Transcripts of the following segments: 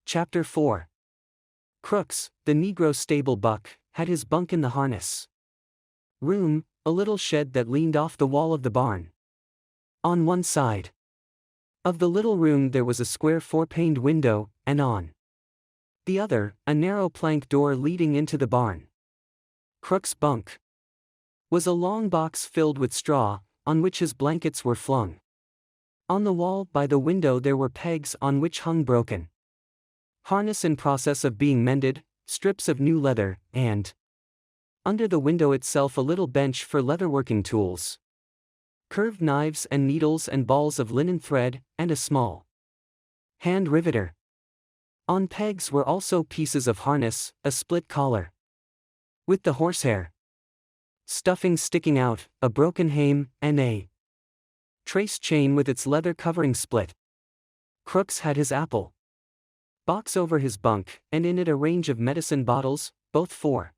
Chapter 4. Crooks, the Negro stable buck, had his bunk in the harness room, a little shed that leaned off the wall of the barn. On one side of the little room there was a square four-paned window, and on the other, a narrow plank door leading into the barn. Crook's bunk was a long box filled with straw, on which his blankets were flung. On the wall by the window there were pegs on which hung broken harness in process of being mended, strips of new leather, and under the window itself a little bench for leatherworking tools, curved knives and needles and balls of linen thread, and a small hand riveter. On pegs were also pieces of harness, a split collar with the horsehair stuffing sticking out, a broken hame, and a trace chain with its leather covering split. Crooks had his apple box over his bunk, and in it a range of medicine bottles, both for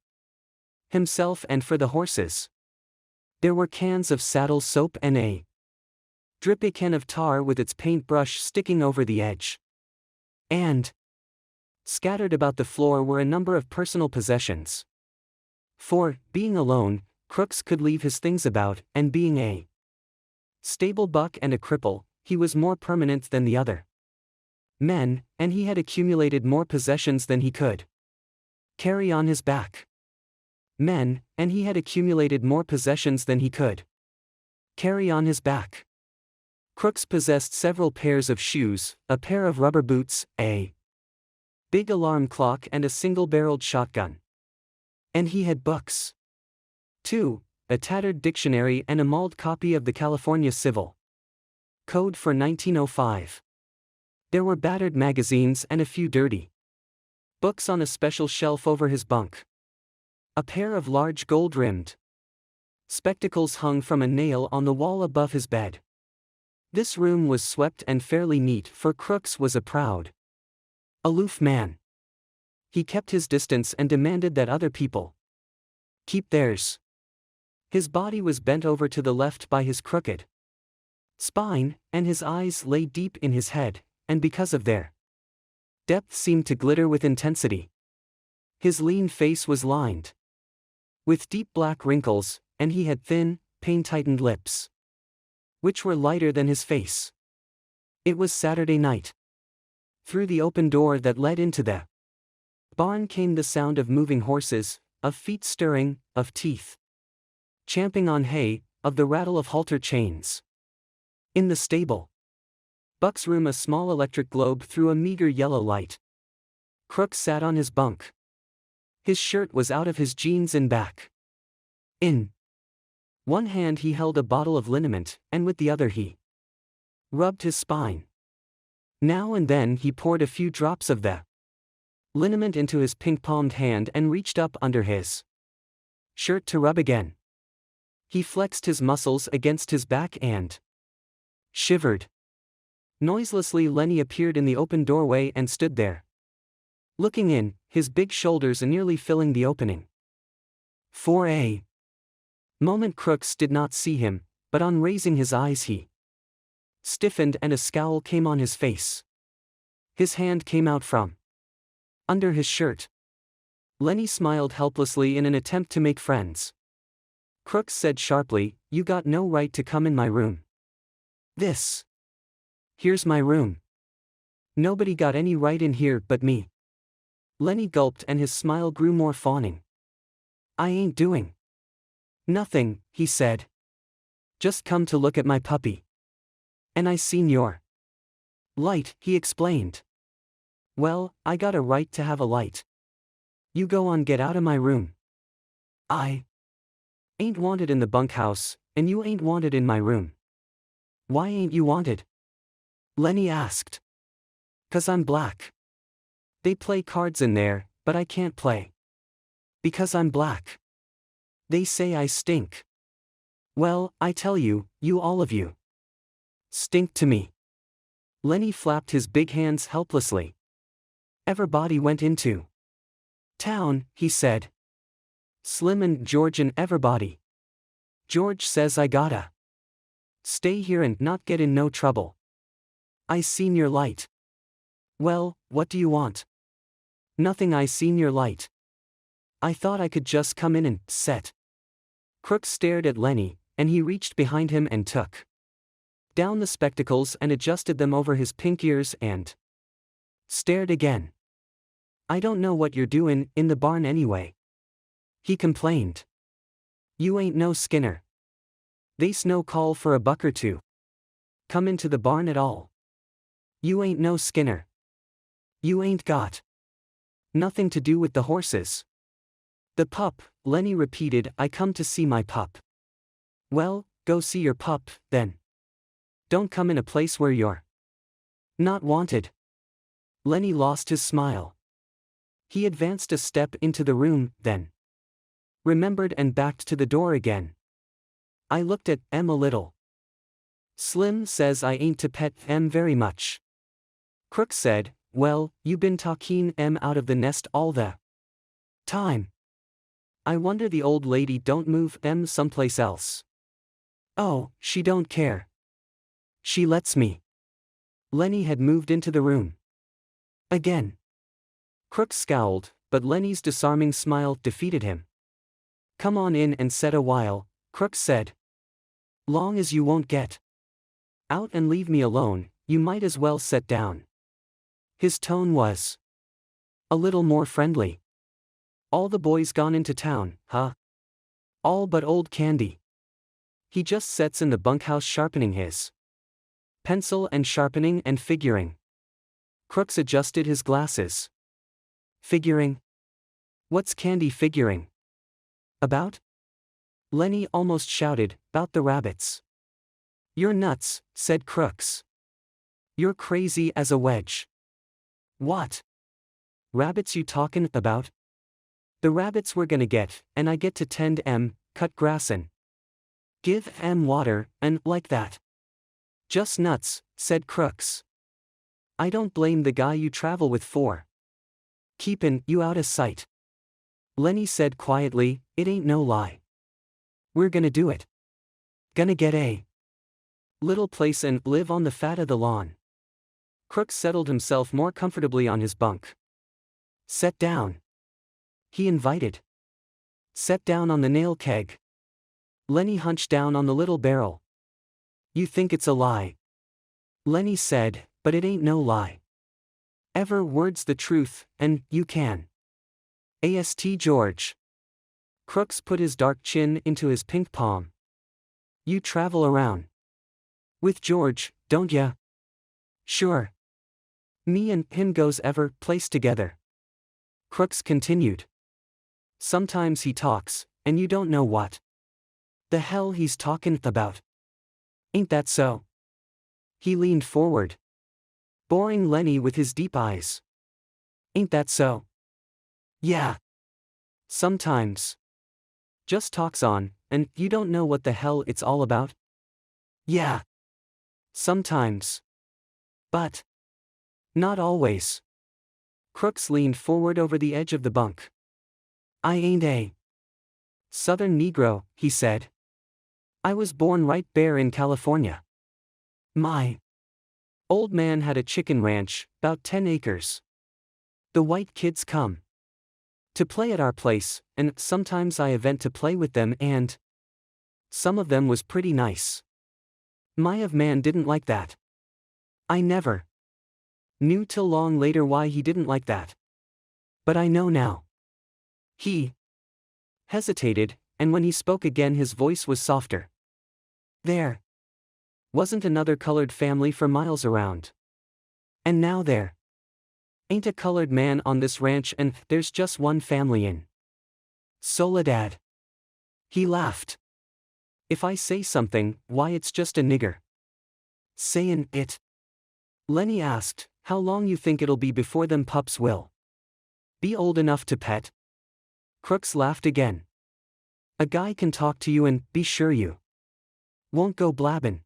himself and for the horses. There were cans of saddle soap and a drippy can of tar with its paintbrush sticking over the edge. And scattered about the floor were a number of personal possessions. For, being alone, Crooks could leave his things about, and being a stable buck and a cripple, he was more permanent than the other men, and he had accumulated more possessions than he could carry on his back. Men, and he had accumulated more possessions than he could carry on his back. Crooks possessed several pairs of shoes, a pair of rubber boots, a big alarm clock and a single-barreled shotgun. And he had books too, a tattered dictionary and a mauled copy of the California Civil Code for 1905. There were battered magazines and a few dirty books on a special shelf over his bunk. A pair of large gold-rimmed spectacles hung from a nail on the wall above his bed. This room was swept and fairly neat, for Crooks was a proud, aloof man. He kept his distance and demanded that other people keep theirs. His body was bent over to the left by his crooked spine, and his eyes lay deep in his head, and because of their depth seemed to glitter with intensity. His lean face was lined with deep black wrinkles, and he had thin, pain-tightened lips, which were lighter than his face. It was Saturday night. Through the open door that led into the barn came the sound of moving horses, of feet stirring, of teeth champing on hay, of the rattle of halter chains. In the stable Buck's room a small electric globe threw a meager yellow light. Crooks sat on his bunk. His shirt was out of his jeans and back. In one hand he held a bottle of liniment, and with the other he rubbed his spine. Now and then he poured a few drops of the liniment into his pink-palmed hand and reached up under his shirt to rub again. He flexed his muscles against his back and shivered. Noiselessly Lenny appeared in the open doorway and stood there, looking in, his big shoulders nearly filling the opening. For a moment Crooks did not see him, but on raising his eyes he stiffened and a scowl came on his face. His hand came out from under his shirt. Lenny smiled helplessly in an attempt to make friends. Crooks said sharply, "You got no right to come in my room. Here's my room. Nobody got any right in here but me." Lenny gulped and his smile grew more fawning. "I ain't doing nothing," he said. "Just come to look at my puppy. And I seen your light," he explained. "Well, I got a right to have a light. You go on, get out of my room. I ain't wanted in the bunkhouse, and you ain't wanted in my room." "Why ain't you wanted?" Lenny asked. "'Cause I'm black. They play cards in there, but I can't play. Because I'm black. They say I stink. Well, I tell you, you all of you stink to me." Lenny flapped his big hands helplessly. "Everybody went into town," he said. "Slim and George and everybody. George says I gotta stay here and not get in no trouble. I seen your light. Well, what do you want? Nothing, I seen your light. I thought I could just come in and set. Crooks stared at Lenny, and he reached behind him and took down the spectacles and adjusted them over his pink ears and stared again. I don't know what you're doing in the barn anyway, he complained. You ain't no Skinner. They's no call for a buck or two come into the barn at all. You ain't no Skinner. You ain't got nothing to do with the horses. The pup, Lenny repeated. I come to see my pup. Well, go see your pup, then. Don't come in a place where you're not wanted. Lenny lost his smile. He advanced a step into the room, then remembered and backed to the door again. I looked at M a little. Slim says I ain't to pet M very much. Crooks said, well, you been talking M out of the nest all the time. I wonder the old lady don't move M someplace else. Oh, she don't care. She lets me. Lenny had moved into the room again. Crooks scowled, but Lenny's disarming smile defeated him. Come on in and set a while, Crooks said. Long as you won't get out and leave me alone, you might as well sit down. His tone was a little more friendly. All the boys gone into town, huh? All but old Candy. He just sits in the bunkhouse sharpening his pencil and sharpening and figuring. Crooks adjusted his glasses. Figuring? What's Candy figuring about? Lenny almost shouted, "'Bout the rabbits." You're nuts, said Crooks. You're crazy as a wedge. What? Rabbits you talkin' about? The rabbits we're gonna get, and I get to tend M, cut grassin'. Give M water, and like that. Just nuts, said Crooks. I don't blame the guy you travel with for keepin' you out of sight. Lenny said quietly, it ain't no lie. We're gonna do it. Gonna get a little place and live on the fat of the lawn. Crooks settled himself more comfortably on his bunk. Set down, he invited. Set down on the nail keg. Lenny hunched down on the little barrel. You think it's a lie? Lenny said, but it ain't no lie. Ever word's the truth, and you can. Ast George. Crooks put his dark chin into his pink palm. You travel around with George, don't ya? Sure. Me and him goes ever place together. Crooks continued. Sometimes he talks, and you don't know what the hell he's talking about. Ain't that so? He leaned forward, boring Lenny with his deep eyes. Ain't that so? Yeah. Sometimes. Just talks on, and you don't know what the hell it's all about? Yeah. Sometimes. But not always. Crooks leaned forward over the edge of the bunk. I ain't a Southern Negro, he said. I was born right there in California. My old man had a chicken ranch, 'bout 10 acres. The white kids come to play at our place, and sometimes I event to play with them, and some of them was pretty nice. My of man didn't like that. I never knew till long later why he didn't like that. But I know now. He hesitated, and when he spoke again his voice was softer. There wasn't another colored family for miles around. And now there ain't a colored man on this ranch, and there's just one family in Soledad. He laughed. If I say something, why it's just a nigger sayin' it. Lenny asked, how long you think it'll be before them pups will be old enough to pet? Crooks laughed again. A guy can talk to you and be sure you won't go blabbin'.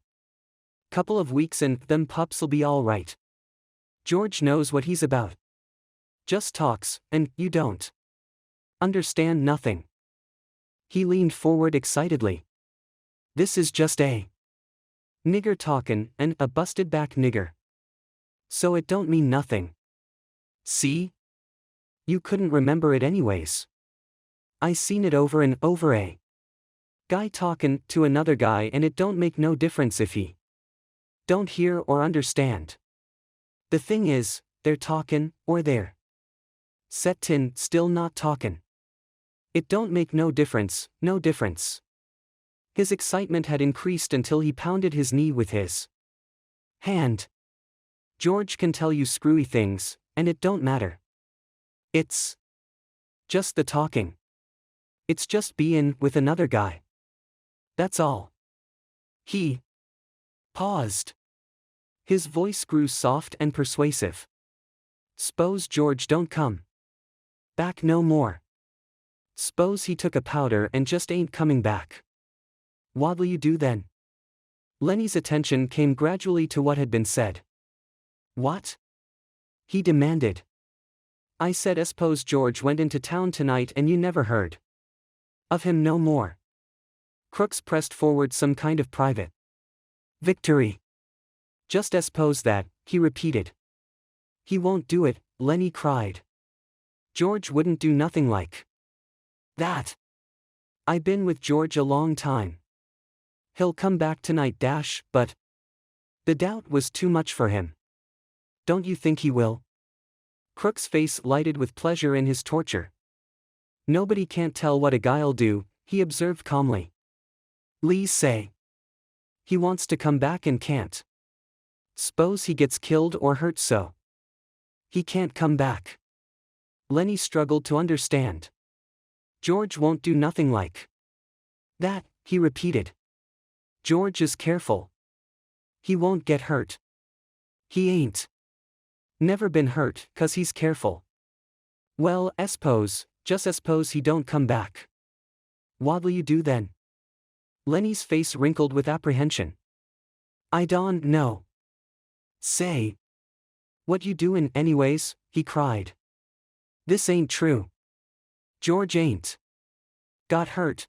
Couple of weeks and them pups'll be all right. George knows what he's about. Just talks, and you don't understand nothing. He leaned forward excitedly. This is just a nigger talkin', and a busted back nigger. So it don't mean nothing. See? You couldn't remember it anyways. I seen it over and over a guy talkin' to another guy and it don't make no difference if he don't hear or understand. The thing is, they're talkin' or they're settin' still not talkin'. It don't make no difference, no difference. His excitement had increased until he pounded his knee with his hand. George can tell you screwy things, and it don't matter. It's just the talking. It's just bein' with another guy. That's all. He paused. His voice grew soft and persuasive. S'pose George don't come back no more. S'pose he took a powder and just ain't coming back. What'll you do then? Lenny's attention came gradually to what had been said. What? He demanded. I said s'pose George went into town tonight and you never heard of him no more. Crooks pressed forward some kind of private victory. Just s'pose that, he repeated. He won't do it, Lenny cried. George wouldn't do nothing like that. I been with George a long time. He'll come back tonight but the doubt was too much for him. Don't you think he will? Crook's face lighted with pleasure in his torture. Nobody can't tell what a guy'll do, he observed calmly. Lee say he wants to come back and can't. S'pose he gets killed or hurt so he can't come back. Lenny struggled to understand. George won't do nothing like that, he repeated. George is careful. He won't get hurt. He ain't never been hurt, 'cause he's careful. Well, just s'pose he don't come back. What'll you do then? Lenny's face wrinkled with apprehension. I don't know. Say. What you doin' anyways, he cried. This ain't true. George ain't got hurt.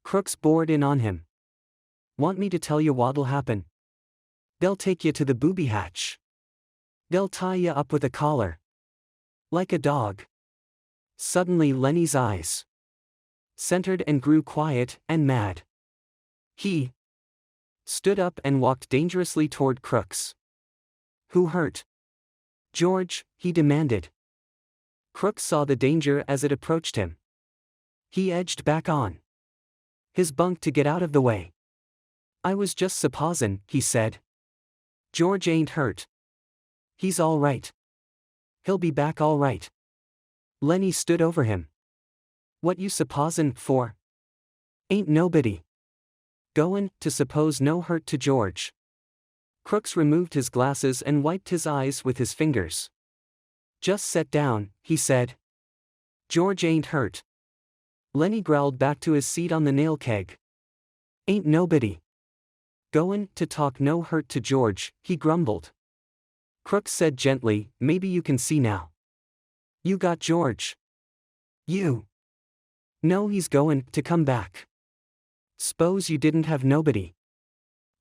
Crooks bored in on him. Want me to tell you what'll happen? They'll take you to the booby hatch. They'll tie you up with a collar. Like a dog. Suddenly Lenny's eyes centered and grew quiet and mad. He stood up and walked dangerously toward Crooks. Who hurt George? He demanded. Crooks saw the danger as it approached him. He edged back on his bunk to get out of the way. I was just supposin', he said. George ain't hurt. He's all right. He'll be back all right. Lenny stood over him. What you supposin' for? Ain't nobody goin' to suppose no hurt to George. Crooks removed his glasses and wiped his eyes with his fingers. Just set down, he said. George ain't hurt. Lenny growled back to his seat on the nail keg. Ain't nobody goin' to talk no hurt to George, he grumbled. Crooks said gently, maybe you can see now. You got George. You know he's goin' to come back. S'pose you didn't have nobody.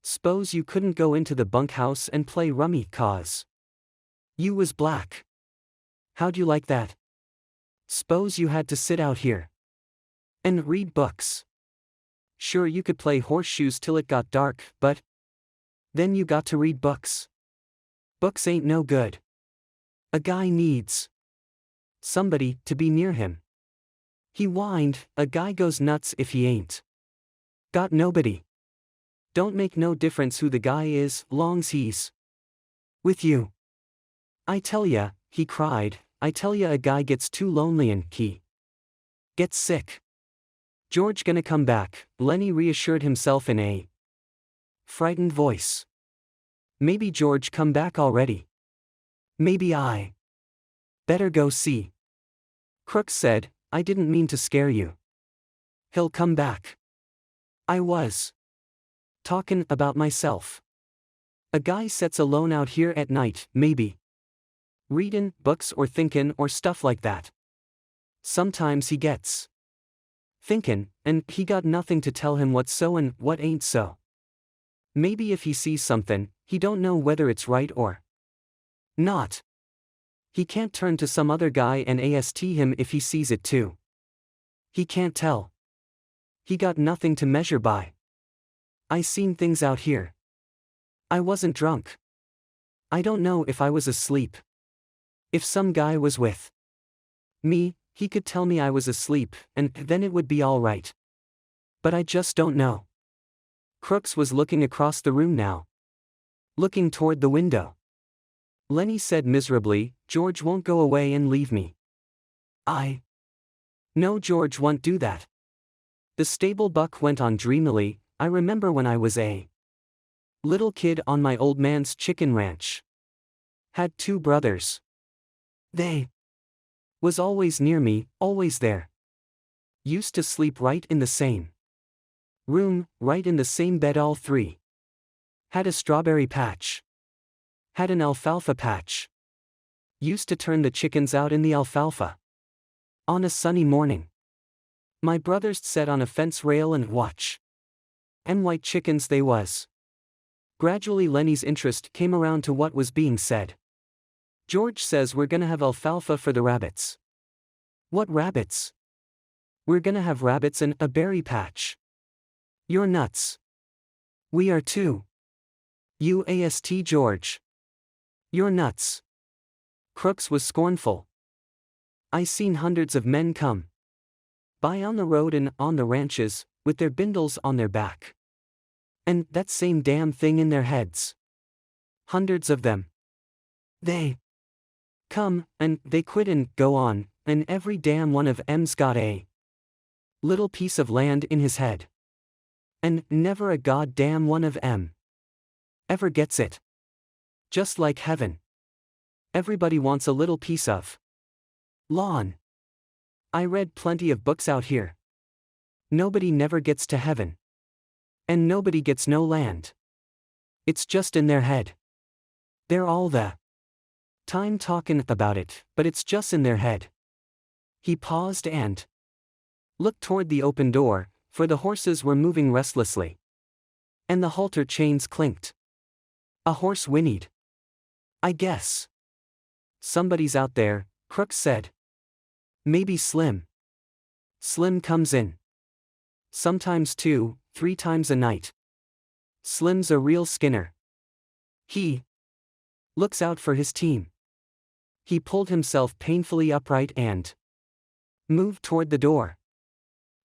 S'pose you couldn't go into the bunkhouse and play rummy 'cause you was black. How'd you like that? S'pose you had to sit out here and read books. Sure, you could play horseshoes till it got dark, but then you got to read books. Books ain't no good. A guy needs somebody to be near him. He whined, a guy goes nuts if he ain't got nobody. Don't make no difference who the guy is, long's he's with you. I tell ya, he cried, I tell ya a guy gets too lonely and he gets sick. George gonna come back, Lenny reassured himself in a frightened voice. Maybe George come back already. Maybe I better go see. Crooks said, I didn't mean to scare you. He'll come back. I was talkin' about myself. A guy sets alone out here at night, maybe readin' books or thinkin' or stuff like that. Sometimes he gets thinkin', and he got nothing to tell him what's so and what ain't so. Maybe if he sees something, he don't know whether it's right or not. He can't turn to some other guy and AST him if he sees it too. He can't tell. He got nothing to measure by. I seen things out here. I wasn't drunk. I don't know if I was asleep. If some guy was with me, he could tell me I was asleep, and then it would be all right. But I just don't know. Crooks was looking across the room now. Looking toward the window. Lenny said miserably, George won't go away and leave me. No, George won't do that. The stable buck went on dreamily, I remember when I was a little kid on my old man's chicken ranch. Had 2 brothers. They was always near me, always there. Used to sleep right in the same room, right in the same bed all 3. Had a strawberry patch. Had an alfalfa patch. Used to turn the chickens out in the alfalfa. On a sunny morning. My brothers sat on a fence rail and watch. And white chickens they was. Gradually Lenny's interest came around to what was being said. George says we're gonna have alfalfa for the rabbits. What rabbits? We're gonna have rabbits and a berry patch. You're nuts. We are too. You AST George. You're nuts. Crooks was scornful. I seen hundreds of men come by on the road and on the ranches, with their bindles on their back. And that same damn thing in their heads. Hundreds of them. They come, and they quit and go on, and every damn one of 'em's got a little piece of land in his head. And never a goddamn one of 'em ever gets it. Just like heaven. Everybody wants a little piece of lawn. I read plenty of books out here. Nobody never gets to heaven. And nobody gets no land. It's just in their head. They're all the time talking about it, but it's just in their head. He paused and looked toward the open door, for the horses were moving restlessly. And the halter chains clinked. A horse whinnied. I guess somebody's out there, Crooks said. Maybe Slim. Slim comes in. Sometimes 2, 3 times a night. Slim's a real skinner. He looks out for his team. He pulled himself painfully upright and moved toward the door.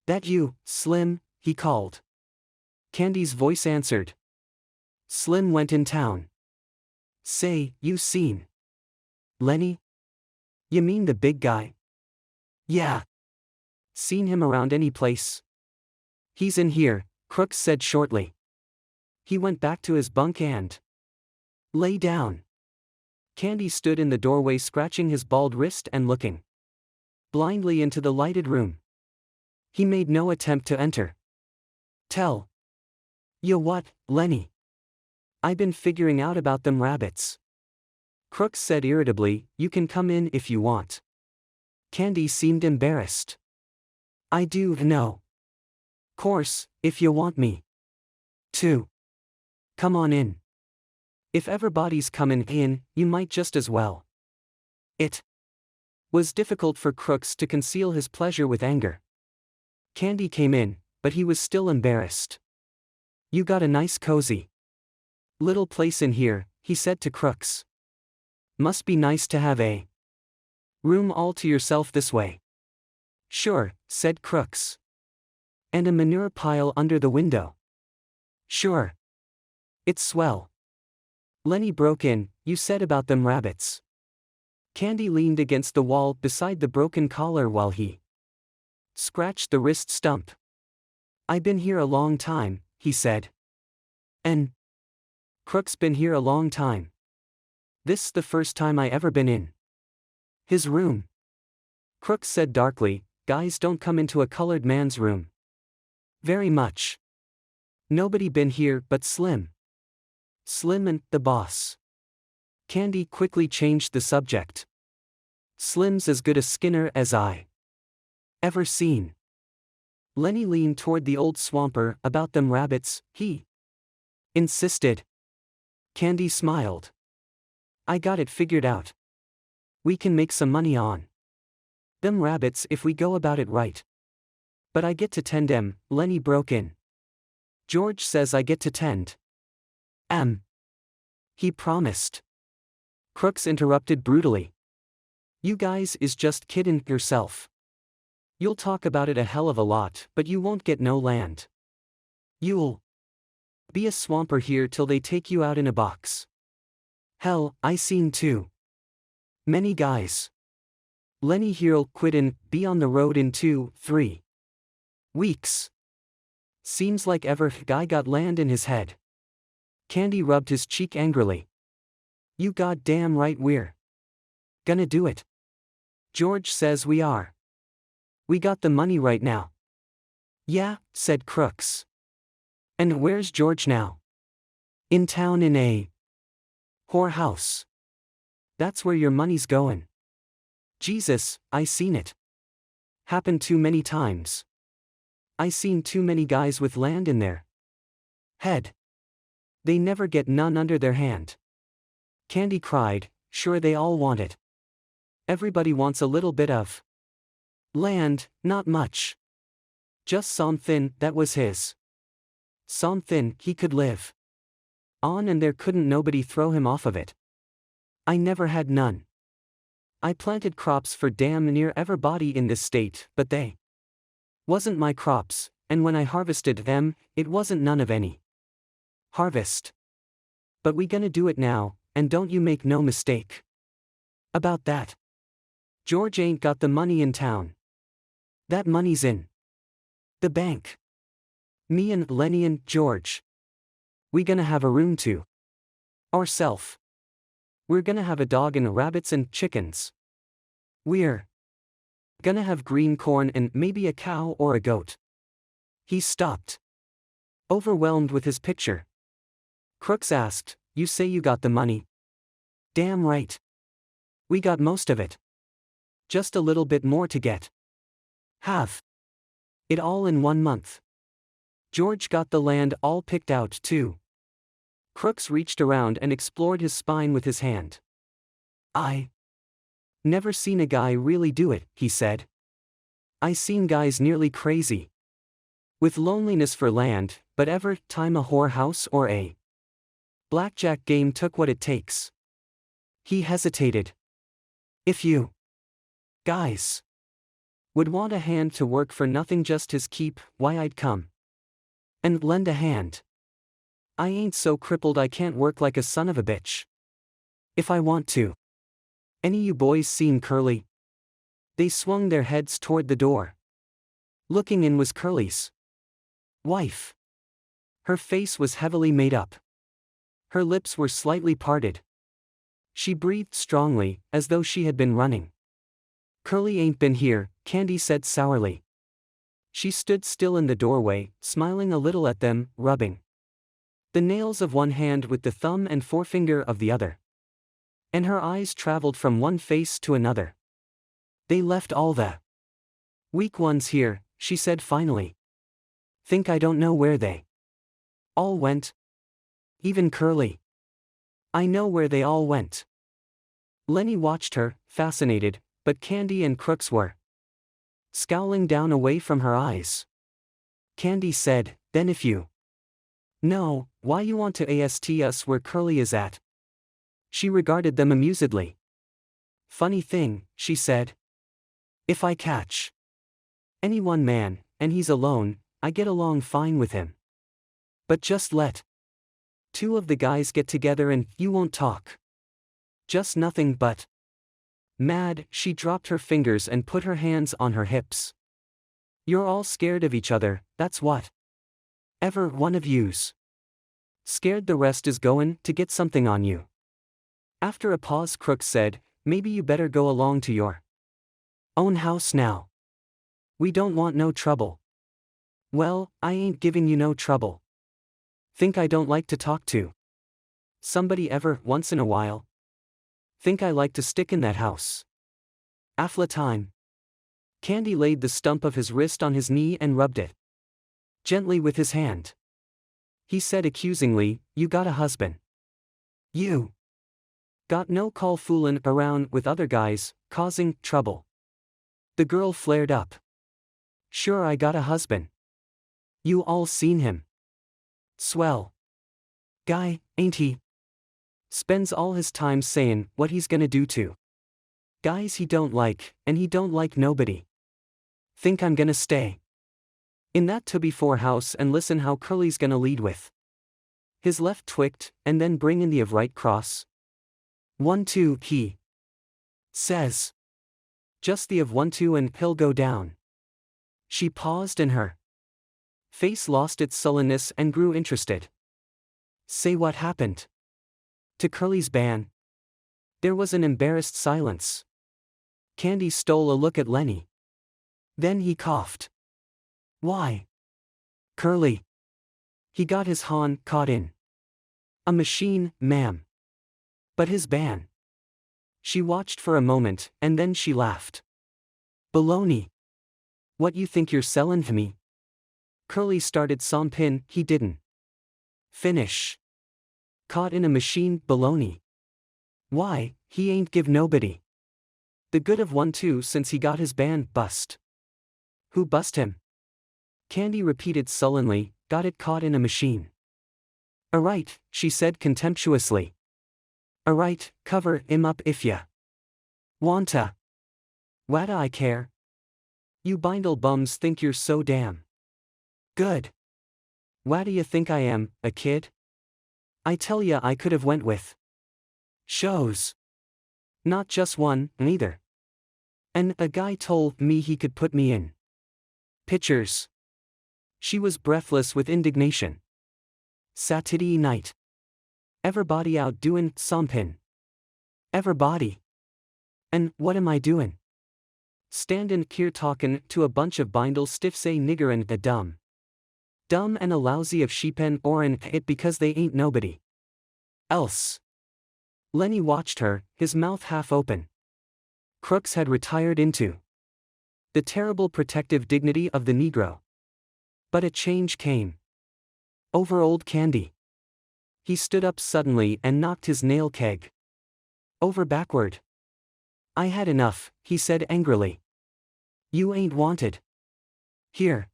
That you, Slim? He called. Candy's voice answered. Slim went in town. Say, you seen Lenny? You mean the big guy? Yeah. Seen him around any place? He's in here, Crooks said shortly. He went back to his bunk and lay down. Candy stood in the doorway scratching his bald wrist and looking blindly into the lighted room. He made no attempt to enter. Tell you what, Lenny. I been figuring out about them rabbits. Crooks said irritably, you can come in if you want. Candy seemed embarrassed. I do know. Course, if you want me to. Come on in. If everybody's comin' in, you might just as well. It was difficult for Crooks to conceal his pleasure with anger. Candy came in, but he was still embarrassed. You got a nice cozy little place in here, he said to Crooks. Must be nice to have a room all to yourself this way. Sure, said Crooks. And a manure pile under the window. Sure. It's swell. Lenny broke in, you said about them rabbits. Candy leaned against the wall beside the broken collar while he scratched the wrist stump. I been here a long time, he said. And Crooks been here a long time. This the first time I ever been in his room. Crooks said darkly, guys don't come into a colored man's room. Very much. Nobody been here but Slim. Slim and the boss. Candy quickly changed the subject. Slim's as good a skinner as I ever seen. Lenny leaned toward the old swamper about them rabbits, he insisted. Candy smiled. I got it figured out. We can make some money on them rabbits if we go about it right. But I get to tend 'em, Lenny broke in. George says I get to tend 'em. He promised. Crooks interrupted brutally. You guys is just kiddin' yourself. You'll talk about it a hell of a lot, but you won't get no land. You'll be a swamper here till they take you out in a box. Hell, I seen too many guys. Lenny here'll quit and be on the road in 2-3 weeks. Seems like ever guy got land in his head. Candy rubbed his cheek angrily. You goddamn right we're gonna do it. George says we are. We got the money right now. Yeah, said Crooks. And where's George now? In town in a whorehouse. That's where your money's goin'. Jesus, I seen it. Happened too many times. I seen too many guys with land in their head. They never get none under their hand. Candy cried, sure they all want it. Everybody wants a little bit of land, not much. Just something that was his. Something he could live on and there couldn't nobody throw him off of it. I never had none. I planted crops for damn near everybody in this state, but they wasn't my crops, and when I harvested them, it wasn't none of any harvest. But we gonna do it now, and don't you make no mistake about that. George ain't got the money in town. That money's in the bank. Me and Lenny and George. We gonna have a room to ourself. We're gonna have a dog and rabbits and chickens. We're gonna have green corn and maybe a cow or a goat. He stopped, overwhelmed with his picture. Crooks asked, you say you got the money? Damn right. We got most of it. Just a little bit more to get. Have it all in 1 month. George got the land all picked out too. Crooks reached around and explored his spine with his hand. I never seen a guy really do it, he said. I seen guys nearly crazy with loneliness for land, but ever time a whorehouse or a blackjack game took what it takes. He hesitated. If you guys would want a hand to work for nothing just his keep, why I'd come and lend a hand. I ain't so crippled I can't work like a son of a bitch. If I want to. Any you boys seen Curly? They swung their heads toward the door. Looking in was Curly's wife. Her face was heavily made up. Her lips were slightly parted. She breathed strongly, as though she had been running. Curly ain't been here, Candy said sourly. She stood still in the doorway, smiling a little at them, rubbing the nails of one hand with the thumb and forefinger of the other. And her eyes traveled from one face to another. They left all the weak ones here, she said finally. Think I don't know where they all went? Even Curly. I know where they all went. Lenny watched her, fascinated, but Candy and Crooks were scowling down away from her eyes. Candy said, then if you know, why you want to ask us where Curly is at? She regarded them amusedly. Funny thing, she said. If I catch any one man, and he's alone, I get along fine with him. But just let two of the guys get together and you won't talk. Just nothing but mad. She dropped her fingers and put her hands on her hips. You're all scared of each other, that's what. Ever one of you's scared the rest is goin' to get something on you. After a pause Crooks said, maybe you better go along to your own house now. We don't want no trouble. Well, I ain't giving you no trouble. Think I don't like to talk to somebody ever once in a while? Think I like to stick in that house afla time? Candy laid the stump of his wrist on his knee and rubbed it gently with his hand. He said accusingly, you got a husband. You Got no call foolin' around with other guys, causing trouble. The girl flared up. Sure, I got a husband. You all seen him. Swell guy, ain't he? Spends all his time sayin' what he's gonna do to guys he don't like, and he don't like nobody. Think I'm gonna stay in that to before house and listen how Curly's gonna lead with his left twicked, and then bring in the of right cross? 1-2, he says. Just the of 1-2 and he'll go down. She paused and her face lost its sullenness and grew interested. Say what happened to Curly's ban? There was an embarrassed silence. Candy stole a look at Lenny. Then he coughed. Why? Curly. He got his han caught in a machine, ma'am. But his ban. She watched for a moment, and then she laughed. Baloney. What you think you're sellin' to me? Curly started some pin, he didn't finish. Caught in a machine, baloney. Why, he ain't give nobody the good of 1-2 since he got his ban bust. Who bust him? Candy repeated sullenly, got it caught in a machine. Alright, she said contemptuously. Alright, cover him up if ya wanta. Whata I care? You bindle bums think you're so damn good. Whata ya think I am, a kid? I tell ya I could have went with shows. Not just one, neither. And a guy told me he could put me in pictures. She was breathless with indignation. Saturday night. Everybody out doin' sompin'. Everybody. And what am I doin'? Standin' here talkin' to a bunch of bindle stiffs, a nigger and a dumb. Dumb and a lousy of sheepen or an it because they ain't nobody else. Lenny watched her, his mouth half open. Crooks had retired into the terrible protective dignity of the Negro. But a change came over old Candy. He stood up suddenly and knocked his nail keg over backward. I had enough, he said angrily. You ain't wanted here.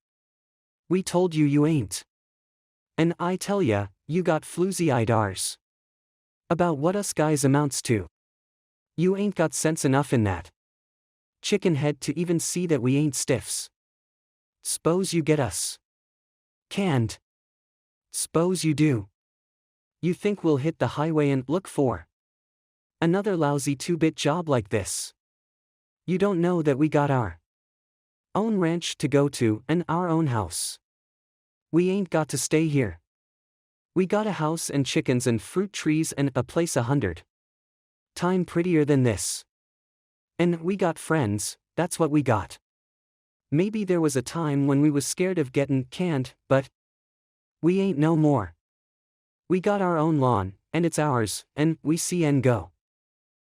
We told you you ain't. And I tell ya, you got floozy-eyed arse about what us guys amounts to. You ain't got sense enough in that chicken head to even see that we ain't stiffs. S'pose you get us canned. S'pose you do. You think we'll hit the highway and look for another lousy 2-bit job like this? You don't know that we got our own ranch to go to and our own house. We ain't got to stay here. We got a house and chickens and fruit trees and a place 100 times prettier than this. And we got friends, that's what we got. Maybe there was a time when we was scared of gettin' canned, but we ain't no more. We got our own lawn, and it's ours, and we see and go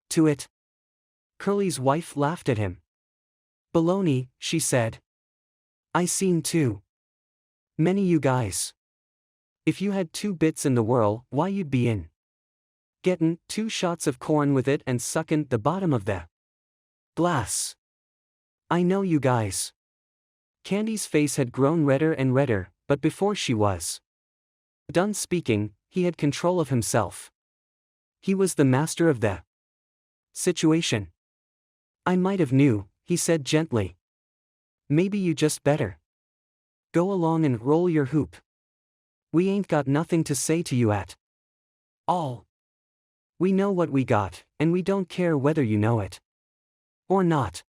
to it. Curly's wife laughed at him. Baloney, she said. I seen too many you guys. If you had 2 bits in the whirl, why you'd be in gettin' 2 shots of corn with it and suckin' the bottom of the glass. I know you guys. Candy's face had grown redder and redder, but before she was done speaking, he had control of himself. He was the master of the situation. I might have knew, he said gently. Maybe you just better go along and roll your hoop. We ain't got nothing to say to you at all. We know what we got, and we don't care whether you know it or not.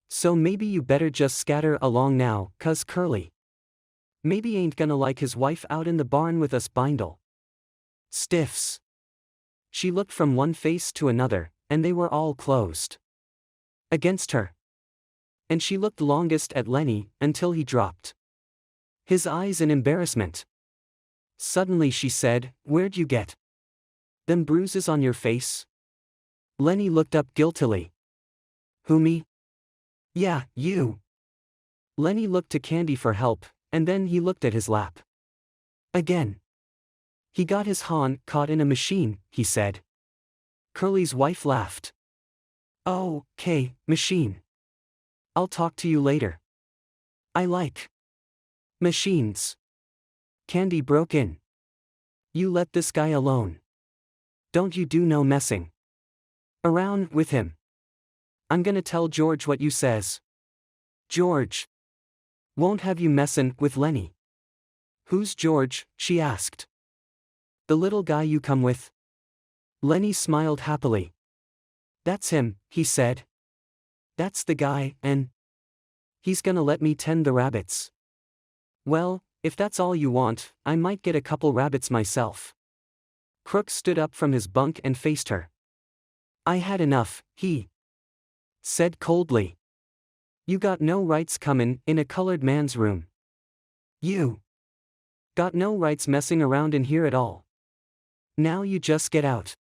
So maybe you better just scatter along now, 'cause Curly maybe ain't gonna like his wife out in the barn with us bindle stiffs. She looked from one face to another, and they were all closed against her. And she looked longest at Lenny, until he dropped his eyes in embarrassment. Suddenly she said, Where'd you get them bruises on your face? Lenny looked up guiltily. Who, me? Yeah, you. Lenny looked to Candy for help, and then he looked at his lap again. He got his han caught in a machine, he said. Curly's wife laughed. Oh, okay, machine. I'll talk to you later. I like machines. Candy broke in. You let this guy alone. Don't you do no messing around with him. I'm gonna tell George what you says. George won't have you messin' with Lenny. Who's George? She asked. The little guy you come with. Lenny smiled happily. That's him, he said. That's the guy, and he's gonna let me tend the rabbits. Well, if that's all you want, I might get a couple rabbits myself. Crooks stood up from his bunk and faced her. I had enough, he said coldly. You got no rights comin' in a colored man's room. You got no rights messing around in here at all. Now you just get out.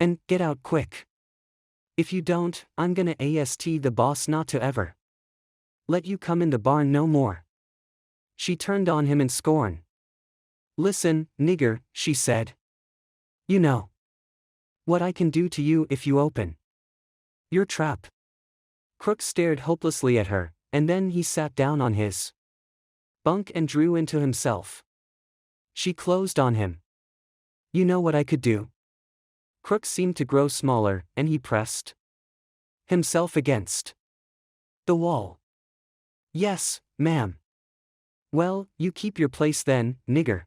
And get out quick. If you don't, I'm gonna ask the boss not to ever let you come in the barn no more. She turned on him in scorn. Listen, nigger, she said. You know what I can do to you if you open your trap. Crooks stared hopelessly at her, and then he sat down on his bunk and drew into himself. She closed on him. You know what I could do? Crooks seemed to grow smaller, and he pressed himself against the wall. Yes, ma'am. Well, you keep your place then, nigger.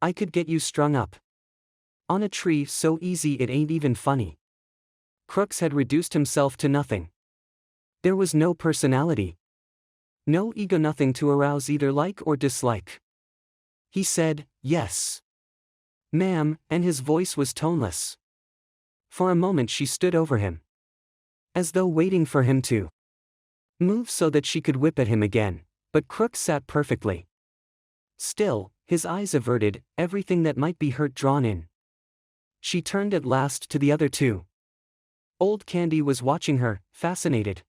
I could get you strung up on a tree so easy it ain't even funny. Crooks had reduced himself to nothing. There was no personality. No ego, nothing to arouse either like or dislike. He said, yes, ma'am, and his voice was toneless. For a moment she stood over him, as though waiting for him to move so that she could whip at him again, but Crooks sat perfectly still, his eyes averted, everything that might be hurt drawn in. She turned at last to the other two. Old Candy was watching her, fascinated.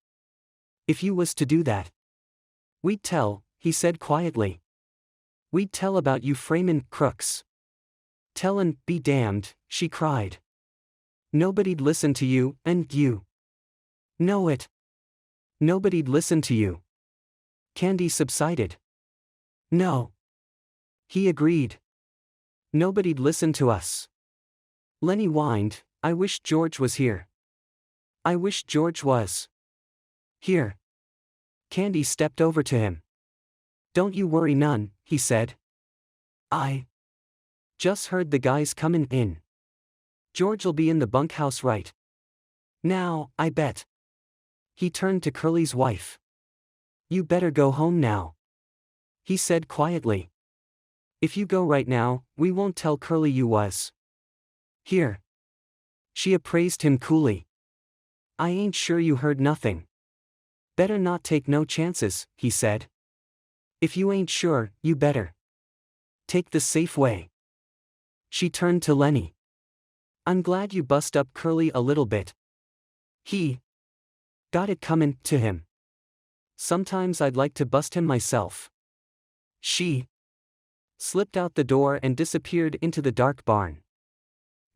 If you was to do that, we'd tell, he said quietly. We'd tell about you framin' crooks. Tell and be damned, she cried. Nobody'd listen to you, and you know it. Nobody'd listen to you. Candy subsided. No. He agreed. Nobody'd listen to us. Lenny whined, I wish George was here. I wish George was here. Candy stepped over to him. Don't you worry none, he said. I just heard the guys comin' in. George'll be in the bunkhouse right now, I bet. He turned to Curly's wife. You better go home now, he said quietly. If you go right now, we won't tell Curly you was here. She appraised him coolly. I ain't sure you heard nothing. Better not take no chances, he said. If you ain't sure, you better take the safe way. She turned to Lenny. I'm glad you bust up Curly a little bit. He got it comin' to him. Sometimes I'd like to bust him myself. She slipped out the door and disappeared into the dark barn.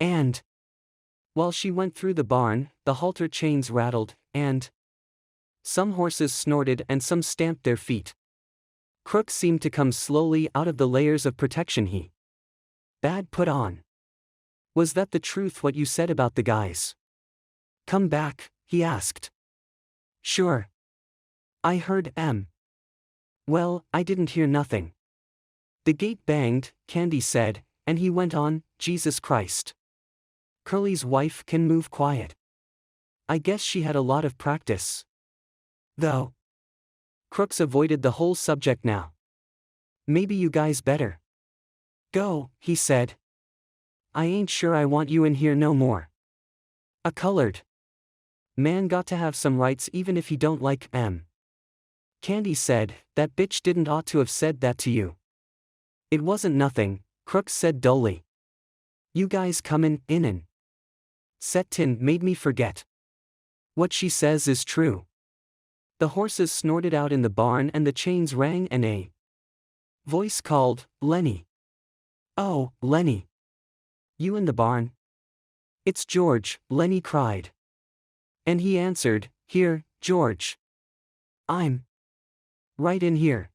And while she went through the barn, the halter chains rattled, and some horses snorted and some stamped their feet. Crooks seemed to come slowly out of the layers of protection he bad put on. Was that the truth what you said about the guys? Come back, he asked. Sure. I heard Well, I didn't hear nothing. The gate banged, Candy said, and he went on, Jesus Christ. Curly's wife can move quiet. I guess she had a lot of practice. Though. Crooks avoided the whole subject now. Maybe you guys better go, he said. I ain't sure I want you in here no more. A colored man got to have some rights even if he don't like Candy said, that bitch didn't ought to have said that to you. It wasn't nothing, Crooks said dully. You guys comin' in and Settin made me forget. What she says is true. The horses snorted out in the barn and the chains rang and a voice called, Lenny. Oh, Lenny. You in the barn? It's George, Lenny cried. And he answered, Here, George. I'm right in here.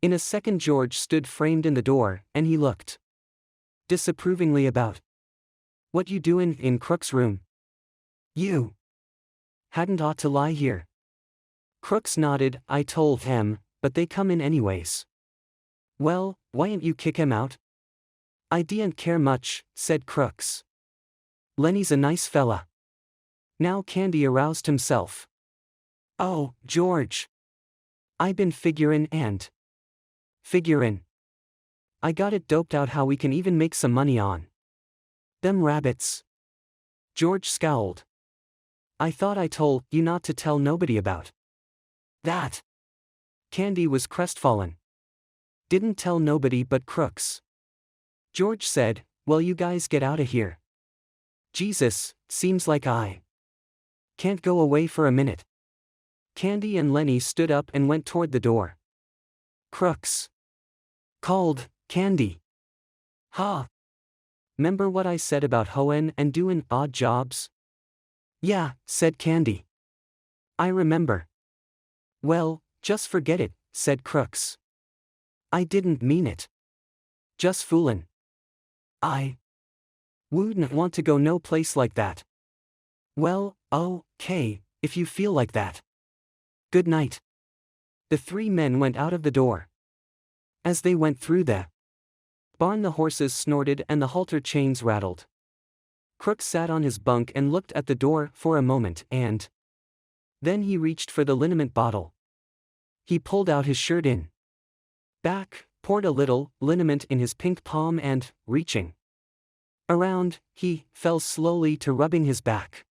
In a second George stood framed in the door, and he looked disapprovingly about. What you doin' in Crook's room? You hadn't ought to lie here. Crooks nodded. I told him, but they come in anyways. Well, why'n't you kick him out? I didn't care much, said Crooks. Lenny's a nice fella. Now Candy aroused himself. Oh, George. I been figurin' I got it doped out how we can even make some money on them rabbits. George scowled. I thought I told you not to tell nobody about that. Candy was crestfallen. Didn't tell nobody but Crooks. George said, well, you guys get out of here. Jesus, seems like I can't go away for a minute. Candy and Lenny stood up and went toward the door. Crooks called, Candy. Ha! 'Member what I said about hoeing and doin' odd jobs? Yeah, said Candy. I remember. Well, just forget it, said Crooks. I didn't mean it. Just foolin'. I wouldn't want to go no place like that. Well, okay, if you feel like that. Good night. The three men went out of the door. As they went through the barn, the horses snorted and the halter chains rattled. Crooks sat on his bunk and looked at the door for a moment, and then he reached for the liniment bottle. He pulled out his shirt in back, poured a little liniment in his pink palm and, reaching around, he fell slowly to rubbing his back.